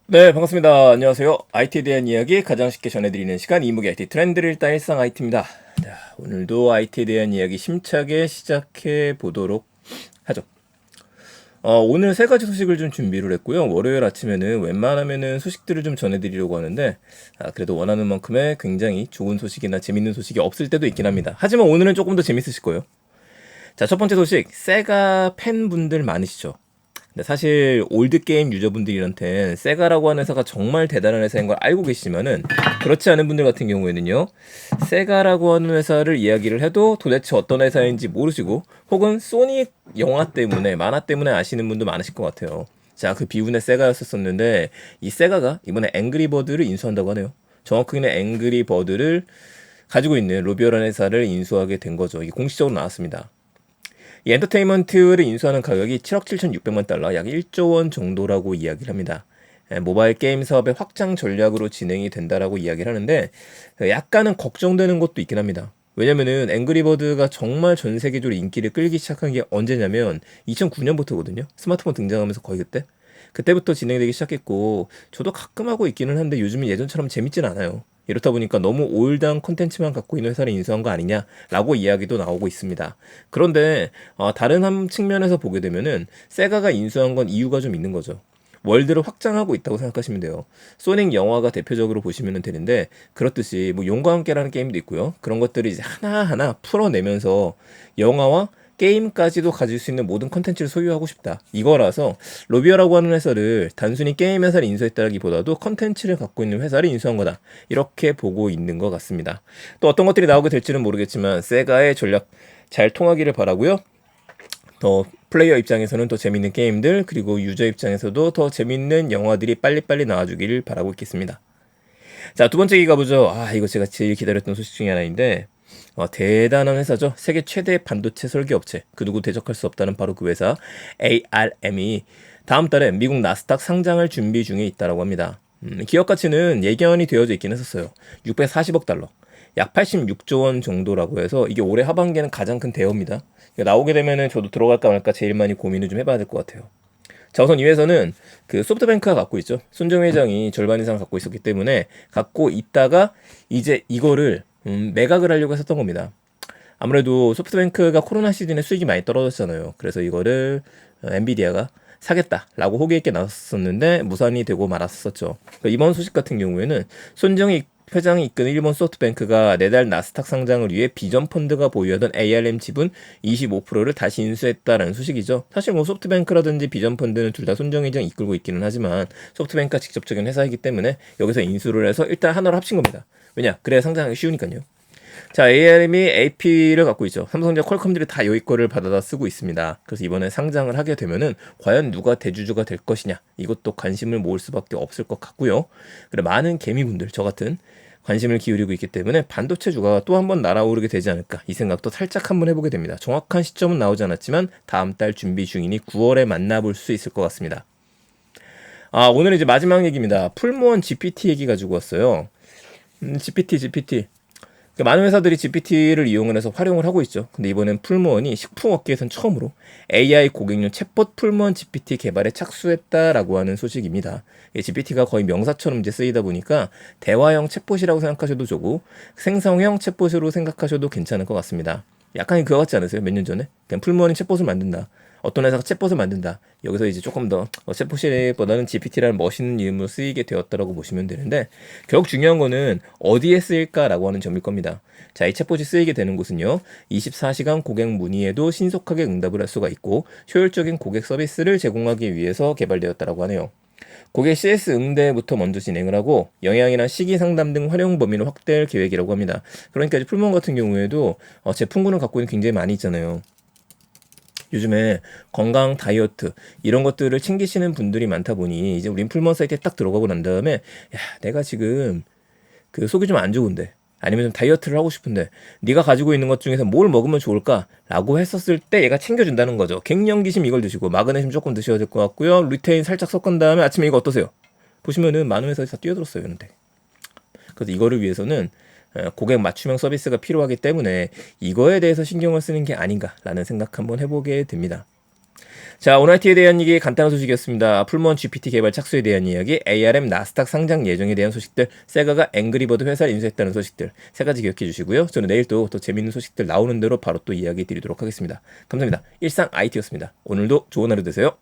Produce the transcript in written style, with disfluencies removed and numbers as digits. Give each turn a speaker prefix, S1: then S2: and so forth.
S1: 네, 반갑습니다. 안녕하세요. IT에 대한 이야기 가장 쉽게 전해드리는 시간 이무기 IT 트렌드를 읽다 일상 IT입니다. 자, 오늘도 IT에 대한 이야기 심차게 시작해 보도록 하죠. 오늘 세 가지 소식을 좀 준비를 했고요. 월요일 아침에는 웬만하면은 소식들을 좀 전해드리려고 하는데, 그래도 원하는 만큼의 굉장히 좋은 소식이나 재밌는 소식이 없을 때도 있긴 합니다. 하지만 오늘은 조금 더 재밌으실 거예요. 자, 첫 번째 소식. 세가 팬분들 많으시죠? 근데 사실 올드게임 유저분들한테는 세가라고 하는 회사가 정말 대단한 회사인 걸 알고 계시지만은 그렇지 않은 분들 같은 경우에는요, 세가라고 하는 회사를 이야기를 해도 도대체 어떤 회사인지 모르시고 혹은 소니 영화 때문에 만화 때문에 아시는 분도 많으실 것 같아요. 자, 그 비운의 세가였었는데 이 세가가 이번에 앵그리버드를 인수한다고 하네요. 정확하게는 앵그리버드를 가지고 있는 로비어라는 회사를 인수하게 된 거죠. 이게 공식적으로 나왔습니다. 이 엔터테인먼트를 인수하는 가격이 7억 7,600만 달러, 약 1조 원 정도라고 이야기를 합니다. 모바일 게임 사업의 확장 전략으로 진행이 된다라고 이야기를 하는데 약간은 걱정되는 것도 있긴 합니다. 왜냐면은 앵그리버드가 정말 전 세계적으로 인기를 끌기 시작한 게 언제냐면 2009년부터거든요. 스마트폰 등장하면서 거의 그때부터 진행되기 시작했고 저도 가끔 하고 있기는 한데 요즘은 예전처럼 재밌진 않아요. 이렇다 보니까 너무 올드한 콘텐츠만 갖고 있는 회사를 인수한 거 아니냐라고 이야기도 나오고 있습니다. 그런데 다른 한 측면에서 보게 되면은 세가가 인수한 건 이유가 좀 있는 거죠. 월드를 확장하고 있다고 생각하시면 돼요. 소닉 영화가 대표적으로 보시면 되는데 그렇듯이 뭐 용과 함께라는 게임도 있고요. 그런 것들을 이제 하나하나 풀어내면서 영화와 게임까지도 가질 수 있는 모든 컨텐츠를 소유하고 싶다. 이거라서 로비어라고 하는 회사를 단순히 게임 회사를 인수했다기보다도 컨텐츠를 갖고 있는 회사를 인수한 거다. 이렇게 보고 있는 것 같습니다. 또 어떤 것들이 나오게 될지는 모르겠지만 세가의 전략 잘 통하기를 바라고요. 더 플레이어 입장에서는 더 재밌는 게임들 그리고 유저 입장에서도 더 재밌는 영화들이 빨리빨리 나와주길 바라고 있겠습니다. 자, 두 번째 기가보죠. 이거 제가 제일 기다렸던 소식 중에 하나인데 대단한 회사죠. 세계 최대 반도체 설계 업체. 그 누구 대적할 수 없다는 바로 그 회사 ARM이 다음 달에 미국 나스닥 상장을 준비 중에 있다라고 합니다. 기업 가치는 예견이 되어져 있긴 했었어요. 640억 달러. 약 86조 원 정도라고 해서 이게 올해 하반기에는 가장 큰 대어입니다. 나오게 되면은 저도 들어갈까 말까 제일 많이 고민을 좀 해봐야 될 것 같아요. 자, 우선 이 회사는 그 소프트뱅크가 갖고 있죠. 손정 회장이 절반 이상 갖고 있었기 때문에 갖고 있다가 이제 이거를 매각을 하려고 했었던 겁니다. 아무래도 소프트뱅크가 코로나 시즌에 수익이 많이 떨어졌잖아요. 그래서 이거를 엔비디아가 사겠다라고 호기 있게 나섰었는데 무산이 되고 말았었죠. 그러니까 이번 소식 같은 경우에는 손정희 회장이 이끄는 일본 소프트뱅크가 내달 나스닥 상장을 위해 비전 펀드가 보유하던 ARM 지분 25%를 다시 인수했다라는 소식이죠. 사실 뭐 소프트뱅크라든지 비전 펀드는 둘 다 손정희 회장이 이끌고 있기는 하지만 소프트뱅크가 직접적인 회사이기 때문에 여기서 인수를 해서 일단 하나로 합친 겁니다. 왜냐? 그래야 상장하기 쉬우니까요. 자, ARM이 AP를 갖고 있죠. 삼성전자 퀄컴들이 다 여기 거를 받아다 쓰고 있습니다. 그래서 이번에 상장을 하게 되면은 과연 누가 대주주가 될 것이냐 이것도 관심을 모을 수밖에 없을 것 같고요. 그래 많은 개미분들 저 같은 관심을 기울이고 있기 때문에 반도체주가 또 한번 날아오르게 되지 않을까 이 생각도 살짝 한번 해보게 됩니다. 정확한 시점은 나오지 않았지만 다음 달 준비 중이니 9월에 만나볼 수 있을 것 같습니다. 오늘은 이제 마지막 얘기입니다. 풀무원 GPT 얘기 가지고 왔어요. GPT. 그러니까 많은 회사들이 GPT를 이용을 해서 활용을 하고 있죠. 근데 이번엔 풀무원이 식품업계에선 처음으로 AI 고객용 챗봇 풀무원 GPT 개발에 착수했다라고 하는 소식입니다. GPT가 거의 명사처럼 이제 쓰이다 보니까 대화형 챗봇이라고 생각하셔도 좋고 생성형 챗봇으로 생각하셔도 괜찮을 것 같습니다. 약간 그거 같지 않으세요? 몇 년 전에? 그냥 풀무원이 챗봇을 만든다. 어떤 회사가 챗봇을 만든다. 여기서 이제 조금 더 챗봇보다는 GPT라는 멋있는 이름으로 쓰이게 되었다라고 보시면 되는데 결국 중요한 거는 어디에 쓰일까라고 하는 점일 겁니다. 자, 이 챗봇이 쓰이게 되는 곳은요. 24시간 고객 문의에도 신속하게 응답을 할 수가 있고 효율적인 고객 서비스를 제공하기 위해서 개발되었다라고 하네요. 고객 CS 응대부터 먼저 진행을 하고 영향이나 시기 상담 등 활용 범위를 확대할 계획이라고 합니다. 그러니까 이제 풀무원 같은 경우에도 제품군을 갖고 있는 굉장히 많이 있잖아요. 요즘에 건강 다이어트 이런 것들을 챙기시는 분들이 많다 보니 이제 우린 풀먼 사이트에 딱 들어가고 난 다음에 야 내가 지금 그 속이 좀 안 좋은데 아니면 좀 다이어트를 하고 싶은데 네가 가지고 있는 것 중에서 뭘 먹으면 좋을까라고 했었을 때 얘가 챙겨준다는 거죠. 갱년기심 이걸 드시고 마그네슘 조금 드셔야 될 것 같고요. 루테인 살짝 섞은 다음에 아침에 이거 어떠세요? 보시면은 많은 회사에서 다 뛰어들었어요. 근데 그래서 이거를 위해서는 고객 맞춤형 서비스가 필요하기 때문에 이거에 대해서 신경을 쓰는 게 아닌가라는 생각 한번 해보게 됩니다. 자, 오늘 IT에 대한 얘기 간단한 소식이었습니다. 풀무원 GPT 개발 착수에 대한 이야기, ARM 나스닥 상장 예정에 대한 소식들, 세가가 앵그리버드 회사를 인수했다는 소식들 세 가지 기억해 주시고요. 저는 내일 또 재밌는 소식들 나오는 대로 바로 또 이야기 드리도록 하겠습니다. 감사합니다. 일상 IT였습니다. 오늘도 좋은 하루 되세요.